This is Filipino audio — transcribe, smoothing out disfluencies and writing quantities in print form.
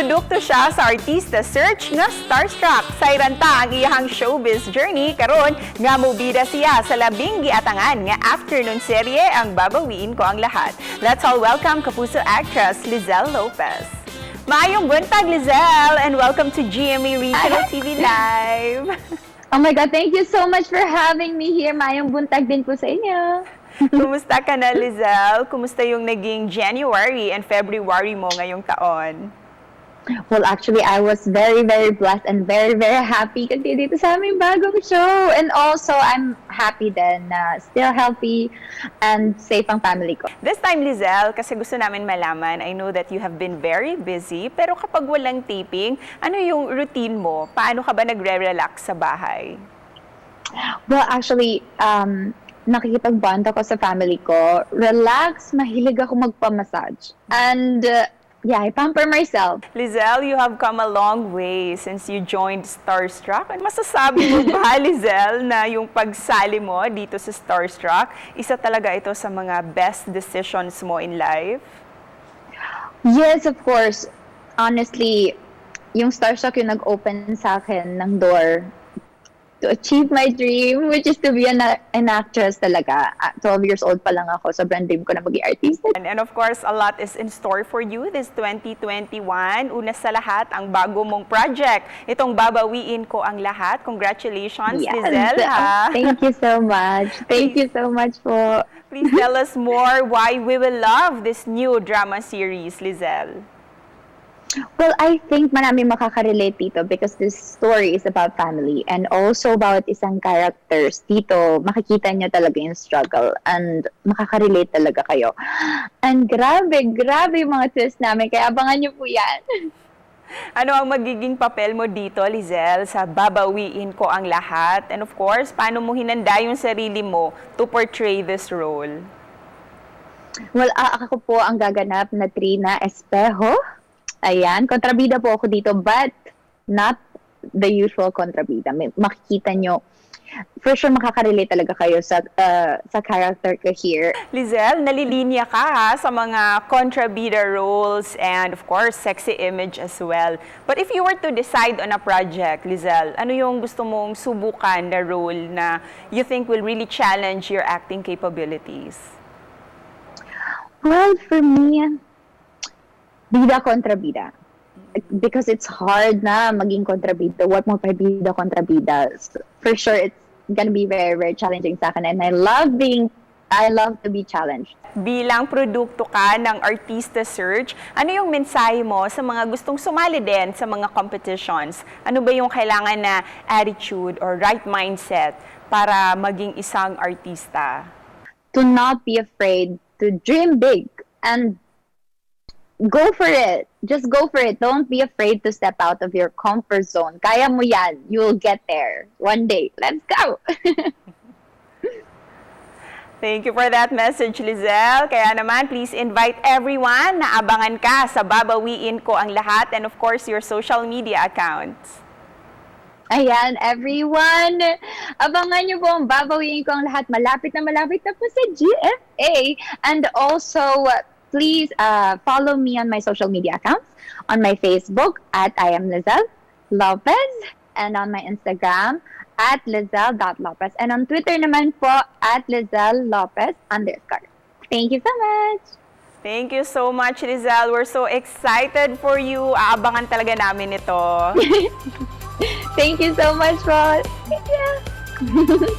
Produkto siya sa artista search nga Starstruck. Sayranta ang iyang showbiz journey karon nga mobida siya sa labing giatangan nga afternoon serye ang Babawiin ko ang lahat. Let's all welcome Kapuso Actress Liezel Lopez. Maayong buntag, Liezel, and welcome to GMA Regional TV Live. Oh my God, thank you so much for having me here. Maayong buntag din po sa inyo. Kumusta ka na, Liezel? Kumusta yung naging January and February mo ngayong taon? Well, actually, I was very, very blessed and very, very happy kasi dito sa aming bagong show. And also, I'm happy din na still healthy and safe ang family ko. This time, Liezel, kasi gusto namin malaman, I know that you have been very busy, pero kapag walang taping, ano yung routine mo? Paano ka ba nagre-relax sa bahay? Well, actually, nakikipag-bond ako sa family ko. Relax, mahilig ako magpa-massage. And yeah, I pamper myself. Liezel, you have come a long way since you joined Starstruck. Masasabi mo ba, Liezel, na yung pagsali mo dito sa Starstruck, isa talaga ito sa mga best decisions mo in life? Yes, of course. Honestly, yung Starstruck yung nag-open sa akin ng door to achieve my dream, which is to be an actress talaga. 12 years old pa lang ako, sobrang dream ko na maging artista. And of course, a lot is in store for you this 2021. Una sa lahat, ang bago mong project. Itong Babawiin ko ang lahat. Congratulations, Yes. Liezel, ha? Thank you so much. Thank you so much po. Please tell us more why we will love this new drama series, Liezel. Well, I think maraming makaka-relate dito because this story is about family and also about isang characters. Dito, makikita niyo talaga yung struggle and makaka-relate talaga kayo. And grabe yung mga twist namin, kaya abangan niyo po yan. Ano ang magiging papel mo dito, Liezel, sa Babawiin ko ang lahat? And of course, paano mo hinanda yung sarili mo to portray this role? Well, ako po ang gaganap na Trina Espejo. Ayan, kontrabida po ako dito, but not the usual kontrabida. Makikita nyo, for sure makaka-relate talaga kayo sa character ko here. Liezel, nalilinya ka ha, sa mga kontrabida roles and of course, sexy image as well. But if you were to decide on a project, Liezel, ano yung gusto mong subukan na role na you think will really challenge your acting capabilities? Well, for me, bida kontrabida. Because it's hard na maging kontrabida. What mo pa bida kontrabida. For sure, it's gonna be very, very challenging sa akin. And I love to be challenged. Bilang produkto ka ng artista search, ano yung mensahe mo sa mga gustong sumali din sa mga competitions? Ano ba yung kailangan na attitude or right mindset para maging isang artista? To not be afraid to dream big and go for it. Just go for it. Don't be afraid to step out of your comfort zone. Kaya mo yan. You'll get there one day. Let's go! Thank you for that message, Liezel. Kaya naman, please invite everyone na abangan ka sa Babawiin ko ang lahat and of course, your social media accounts. Ayan, everyone. Abangan nyo po ang Babawiin ko ang lahat. Malapit na po sa GMA. And also, please follow me on my social media accounts. On my Facebook at I am Liezel Lopez. And on my Instagram at Liezel.Lopez. And on Twitter naman po at Liezel Lopez _ Thank you so much. Thank you so much, Liezel. We're so excited for you. Aabangan talaga namin ito. Thank you so much po. Thank you.